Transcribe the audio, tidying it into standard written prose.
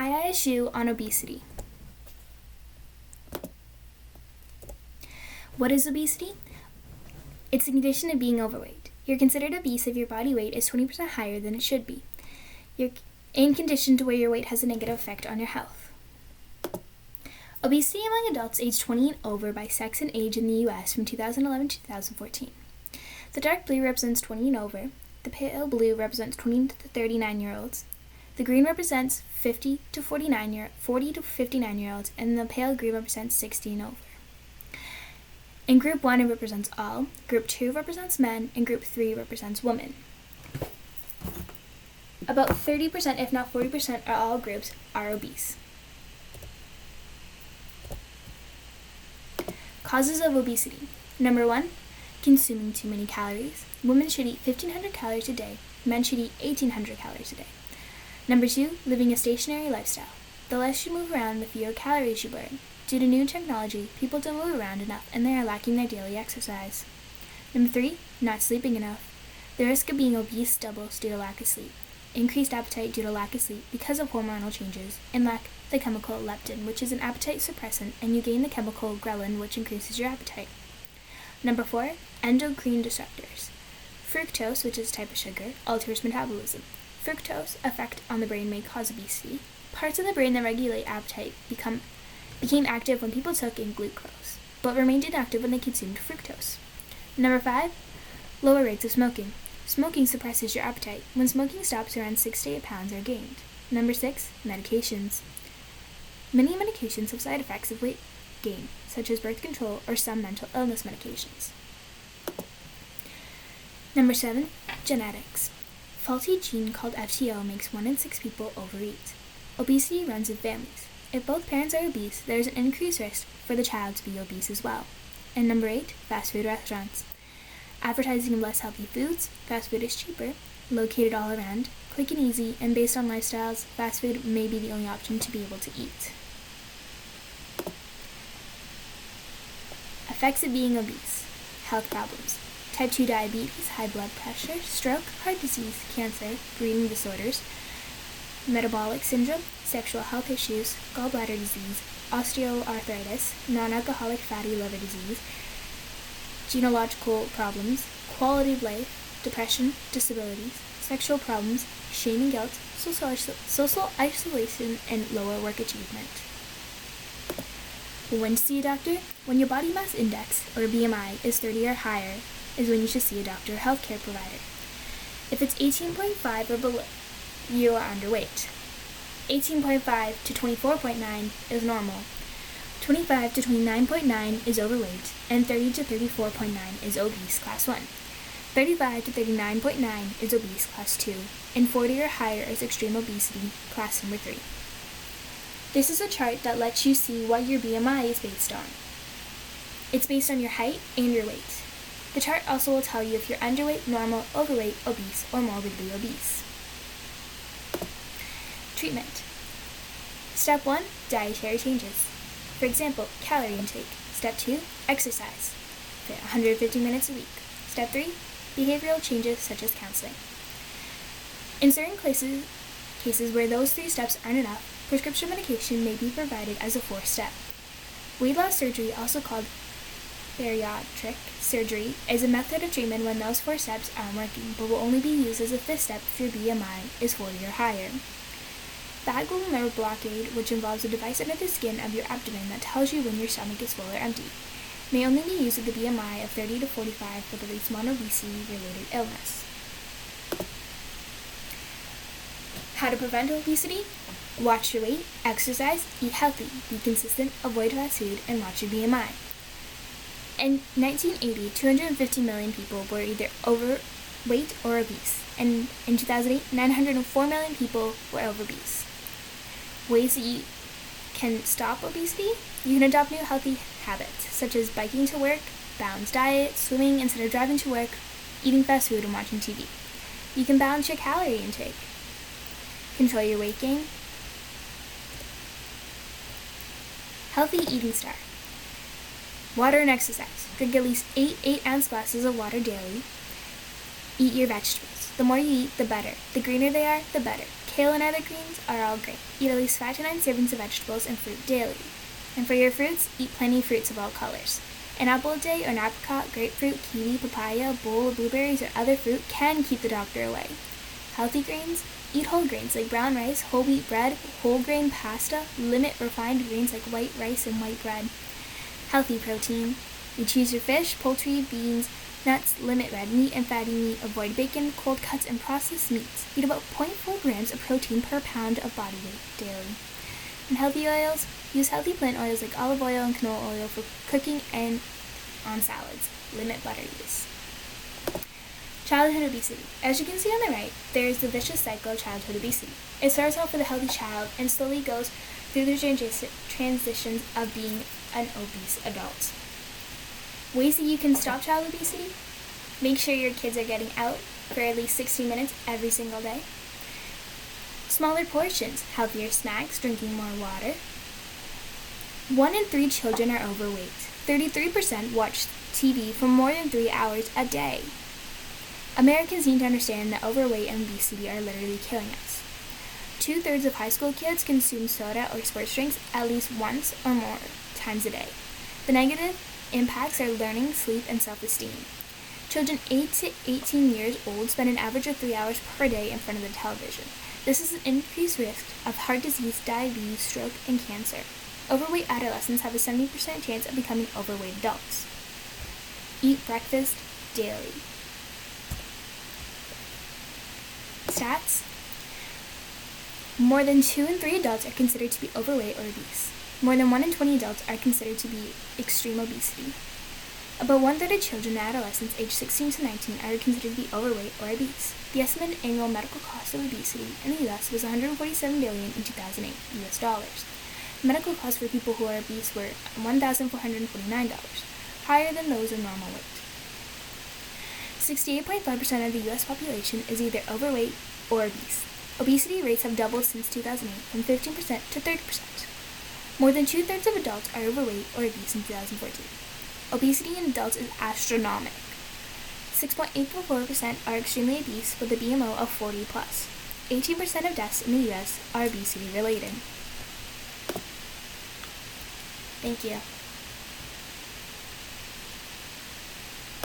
My ISU on obesity. What is obesity? It's a condition of being overweight. You're considered obese if your body weight is 20% higher than it should be. You're in condition to where your weight has a negative effect on your health. Obesity among adults aged 20 and over by sex and age in the U.S. from 2011 to 2014. The dark blue represents 20 and over. The pale blue represents 20 to 39-year-olds. The green represents 40 to 59-year-olds, and the pale green represents 60 and over. In Group 1, it represents all, Group 2 represents men, and Group 3 represents women. About 30%, if not 40%, of all groups are obese. Causes of obesity. Number 1, consuming too many calories. Women should eat 1,500 calories a day. Men should eat 1,800 calories a day. Number 2, living a stationary lifestyle. The less you move around, the fewer calories you burn. Due to new technology, people don't move around enough and they are lacking their daily exercise. Number 3, not sleeping enough. The risk of being obese doubles due to lack of sleep. Increased appetite due to lack of sleep because of hormonal changes, and lack the chemical leptin, which is an appetite suppressant, and you gain the chemical ghrelin, which increases your appetite. Number 4, endocrine disruptors. Fructose, which is a type of sugar, alters metabolism. Fructose effect on the brain may cause obesity. Parts of the brain that regulate appetite became active when people took in glucose, but remained inactive when they consumed fructose. Number 5, lower rates of smoking. Smoking suppresses your appetite. When smoking stops, around 6 to 8 pounds are gained. Number 6, medications. Many medications have side effects of weight gain, such as birth control or some mental illness medications. Number 7, genetics. Faulty gene called FTO makes 1 in 6 people overeat. Obesity runs in families. If both parents are obese, there is an increased risk for the child to be obese as well. And number 8, fast food restaurants. Advertising of less healthy foods, fast food is cheaper, located all around, quick and easy, and based on lifestyles, fast food may be the only option to be able to eat. Effects of being obese. Health problems. Type 2 diabetes, high blood pressure, stroke, heart disease, cancer, breathing disorders, metabolic syndrome, sexual health issues, gallbladder disease, osteoarthritis, non-alcoholic fatty liver disease, genealogical problems, quality of life, depression, disabilities, sexual problems, shame and guilt, social isolation, and lower work achievement. When to see a doctor? When your body mass index, or BMI, is 30 or higher, is when you should see a doctor or healthcare provider. If it's 18.5 or below, you are underweight. 18.5 to 24.9 is normal. 25 to 29.9 is overweight, and 30 to 34.9 is obese class 1. 35 to 39.9 is obese class 2, and 40 or higher is extreme obesity class number 3. This is a chart that lets you see what your BMI is based on. It's based on your height and your weight. The chart also will tell you if you're underweight, normal, overweight, obese, or morbidly obese. Treatment. Step 1, dietary changes. For example, calorie intake. Step 2, exercise. Fit 150 minutes a week. Step 3, behavioral changes such as counseling. In certain cases where those 3 steps aren't enough, prescription medication may be provided as a 4th step. Weight loss surgery, also called bariatric surgery, is a method of treatment when those 4 steps aren't working, but will only be used as a 5th step if your BMI is 40 or higher. Vagal nerve blockade, which involves a device under the skin of your abdomen that tells you when your stomach is full or empty, may only be used with a BMI of 30 to 45 for the least non-obesity-related illness. How to prevent obesity? Watch your weight, exercise, eat healthy, be consistent, avoid fast food, and watch your BMI. In 1980, 250 million people were either overweight or obese, and in 2008, 904 million people were obese. Ways that you can stop obesity? You can adopt new healthy habits, such as biking to work, balanced diet, swimming instead of driving to work, eating fast food, and watching TV. You can balance your calorie intake. Control your weight gain. Healthy eating star. Water and exercise. Drink at least 8 8-ounce glasses of water daily. Eat your vegetables. The more you eat, the better. The greener they are, the better. kale, and other greens are all great. Eat at least 5 to 9 servings of vegetables and fruit daily. And for your fruits, eat plenty of fruits of all colors. An apple a day or an apricot, grapefruit, kiwi, papaya, bowl of blueberries, or other fruit can keep the doctor away. Healthy grains, eat whole grains like brown rice, whole wheat bread, whole grain pasta. Limit refined grains like white rice and white bread. Healthy protein, you choose your fish, poultry, beans, nuts. Limit red meat and fatty meat. Avoid bacon, cold cuts, and processed meats. Eat about 0.4 grams of protein per pound of body weight daily. And healthy oils, use healthy plant oils like olive oil and canola oil for cooking and on salads. Limit butter use. Childhood obesity. As you can see on the right, there is the vicious cycle of childhood obesity. It starts off with a healthy child and slowly goes through the transitions of being an obese adult. Ways that you can stop child obesity: make sure your kids are getting out for at least 60 minutes every single day. Smaller portions, healthier snacks, drinking more water. 1 in 3 children are overweight. 33% watch TV for more than 3 hours a day. Americans need to understand that overweight and obesity are literally killing us. 2/3 of high school kids consume soda or sports drinks at least once or more times a day. The negative impacts are learning, sleep, and self-esteem. Children 8 to 18 years old spend an average of 3 hours per day in front of the television. This is an increased risk of heart disease, diabetes, stroke, and cancer. Overweight adolescents have a 70% chance of becoming overweight adults. Eat breakfast daily. Stats: more than 2 in 3 adults are considered to be overweight or obese. More than 1 in 20 adults are considered to be extreme obesity. About 1/3 of children and adolescents aged 16 to 19 are considered to be overweight or obese. The estimated annual medical cost of obesity in the U.S. was $147 billion in 2008 U.S. dollars. Medical costs for people who are obese were $1,449, higher than those of normal weight. 68.5% of the U.S. population is either overweight or obese. Obesity rates have doubled since 2008, from 15% to 30%. More than 2/3 of adults are overweight or obese in 2014. Obesity in adults is astronomical. 6.84% are extremely obese with a BMI of 40 plus. 18% of deaths in the U.S. are obesity related. Thank you.